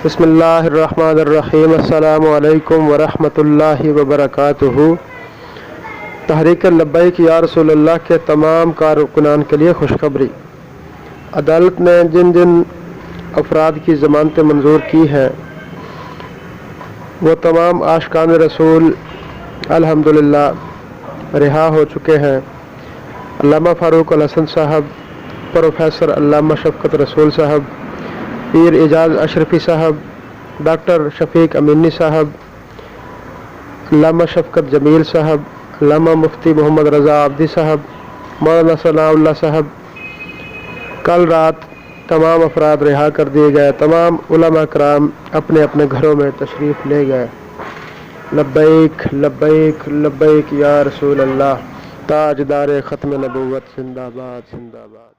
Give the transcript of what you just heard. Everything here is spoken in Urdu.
بسم اللہ الرحمن الرحیم۔ السلام علیکم ورحمۃ اللہ وبرکاتہ۔ تحریک لبیک یا رسول اللہ کے تمام کارکنان کے لیے خوشخبری۔ عدالت نے جن جن افراد کی ضمانتیں منظور کی ہیں وہ تمام عاشقان رسول الحمدللہ رہا ہو چکے ہیں۔ علامہ فاروق الحسن صاحب، پروفیسر علامہ شفقت رسول صاحب، پیر اعجاز اشرفی صاحب، ڈاکٹر شفیق امینی صاحب، علامہ شفقت جمیل صاحب، علامہ مفتی محمد رضا عابدی صاحب، مولانا ثناء اللہ صاحب، کل رات تمام افراد رہا کر دیے گئے۔ تمام علماء کرام اپنے اپنے گھروں میں تشریف لے گئے۔ لبیک لبیک لبیک یا رسول اللہ، تاجدار ختم نبوت، زندہ باد زندہ باد۔